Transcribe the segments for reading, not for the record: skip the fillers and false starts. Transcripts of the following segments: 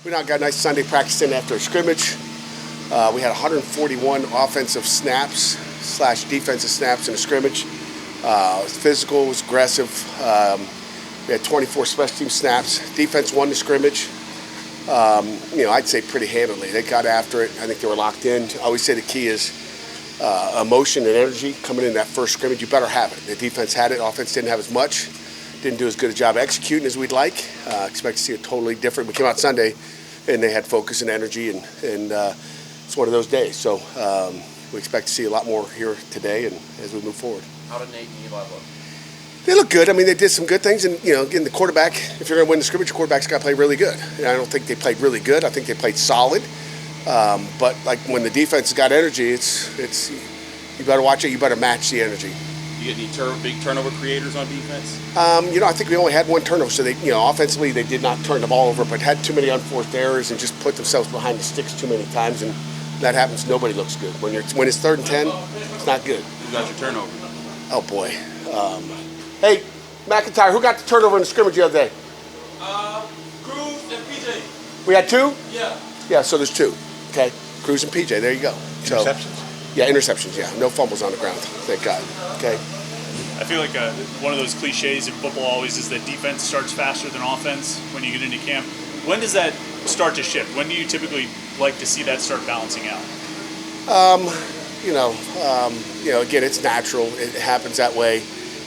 We now got a nice Sunday practice in after a scrimmage. We had 141 offensive snaps / defensive snaps in a scrimmage. It was physical, it was aggressive. We had 24 special team snaps. Defense won the scrimmage. I'd say pretty handily. They got after it. I think they were locked in. I always say the key is emotion and energy coming in that first scrimmage. You better have it. The defense had it. Offense didn't have as much. Didn't do as good a job executing as we'd like. Expect to see it totally different. We came out Sunday, and they had focus and energy, and it's one of those days. So we expect to see a lot more here today and as we move forward. How did Nate and Eli look? They look good. I mean, they did some good things, and again, the quarterback. If you're going to win the scrimmage, the quarterback's got to play really good. And I don't think they played really good. I think they played solid. But like when the defense has got energy, it's you better watch it. You better match the energy. You get any big turnover creators on defense? I think we only had one turnover, so they, offensively they did not turn the ball over, but had too many unforced errors and just put themselves behind the sticks too many times, and that happens. Nobody looks good when it's 3rd and 10. It's not good. Who got your turnover? Oh boy. Hey, McIntyre, who got the turnover in the scrimmage the other day? Cruz and PJ. We had 2? Yeah. Yeah, so there's 2. Okay, Cruz and PJ. There you go. Interceptions? Yeah, interceptions. Yeah, no fumbles on the ground. Thank God. Okay. I feel like one of those cliches in football always is that defense starts faster than offense when you get into camp. When does that start to shift? When do you typically like to see that start balancing out? Again, it's natural. It happens that way.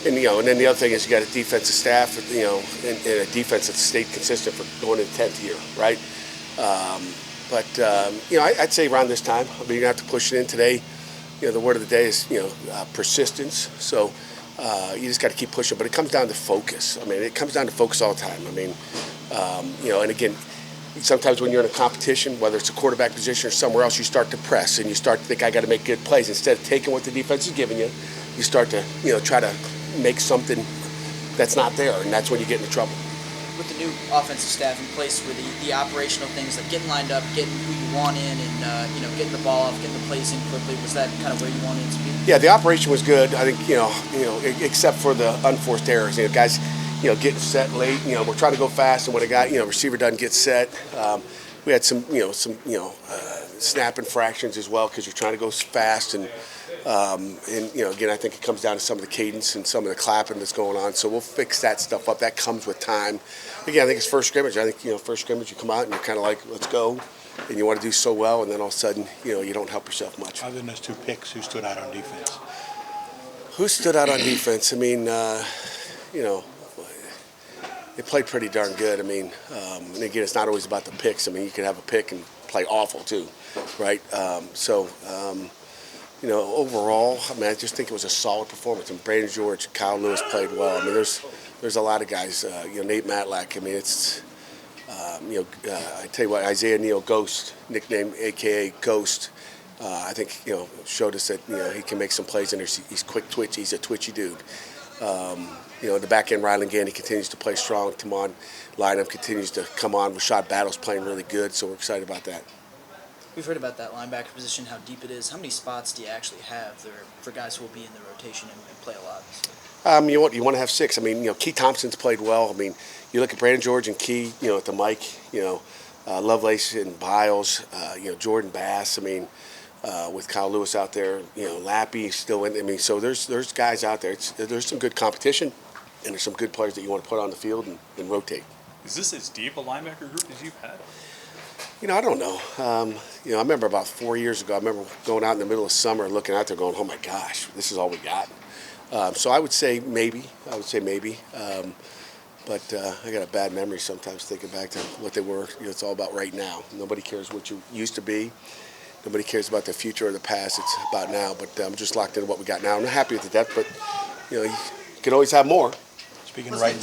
And then the other thing is you got a defensive staff, and a defense that's stayed consistent for going into the 10th year, right? I'd say around this time. I mean, you're going to have to push it in today. The word of the day is, persistence. So you just got to keep pushing. But it comes down to focus. I mean, it comes down to focus all the time. I mean, and again, sometimes when you're in a competition, whether it's a quarterback position or somewhere else, you start to press and you start to think, I got to make good plays. Instead of taking what the defense is giving you, you start to, try to make something that's not there, and that's when you get into trouble. With the new offensive staff in place, where the operational things like getting lined up, getting who you want in, and getting the ball off, getting the plays in quickly, was that kind of where you wanted it to be? Yeah, the operation was good. I think except for the unforced errors, guys, getting set late. We're trying to go fast, and when a guy, receiver doesn't get set, we had some snap infractions as well because you're trying to go fast and again, I think it comes down to some of the cadence and some of the clapping that's going on. So we'll fix that stuff up. That comes with time. Again, I think it's first scrimmage. I think, first scrimmage, you come out and you're kind of like, let's go. And you want to do so well, and then all of a sudden, you don't help yourself much. Other than those 2 picks, who stood out on defense? Who stood out on defense? I mean, they played pretty darn good. I mean, and again, it's not always about the picks. I mean, you could have a pick and play awful too, right? Overall, I mean, I just think it was a solid performance. And Brandon George, Kyle Lewis played well. I mean, there's a lot of guys. Nate Matlack. I mean, it's I tell you what, Isaiah Neal Ghost, nickname AKA Ghost. I think showed us that he can make some plays in there. He's quick twitch. He's a twitchy dude. The back end, Rylan Gandy continues to play strong. Timon lineup continues to come on. Rashad Battle's playing really good, so we're excited about that. We've heard about that linebacker position, how deep it is. How many spots do you actually have there for guys who will be in the rotation and play a lot? You want to have 6. I mean, Key Thompson's played well. I mean, you look at Brandon George and Key, at the mic, Lovelace and Biles, Jordan Bass. I mean, with Kyle Lewis out there, Lappy still in. I mean, so there's guys out there. There's some good competition, and there's some good players that you want to put on the field and rotate. Is this as deep a linebacker group as you've had? I don't know. I remember about 4 years ago, I remember going out in the middle of summer looking out there going, oh my gosh, this is all we got. So I would say maybe. But I got a bad memory sometimes thinking back to what they were. It's all about right now. Nobody cares what you used to be. Nobody cares about the future or the past. It's about now. But I'm just locked into what we got now. I'm not happy with the depth, but you can always have more. Speaking of right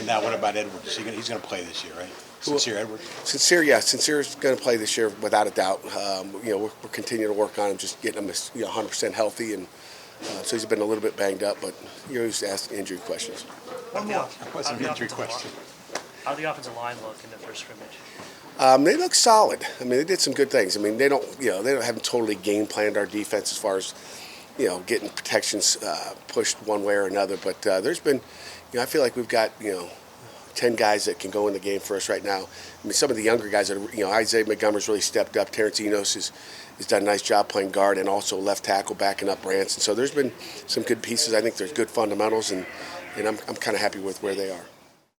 now, what about Edwards? He's going to play this year, right? Sincere Edwards? Sincere's going to play this year without a doubt. We're continuing to work on him, just getting him 100% healthy, and so he's been a little bit banged up, but you always ask injury questions. One more. What's an injury question? How did the offensive line look in the first scrimmage? They look solid. I mean, they did some good things. I mean, they haven't totally game planned our defense as far as getting protections pushed one way or another. But there's been, I feel like we've got 10 guys that can go in the game for us right now. I mean, some of the younger guys that are, Isaiah Montgomery's really stepped up. Terrence Enos has done a nice job playing guard and also left tackle, backing up Branson. So there's been some good pieces. I think there's good fundamentals, and I'm kind of happy with where they are.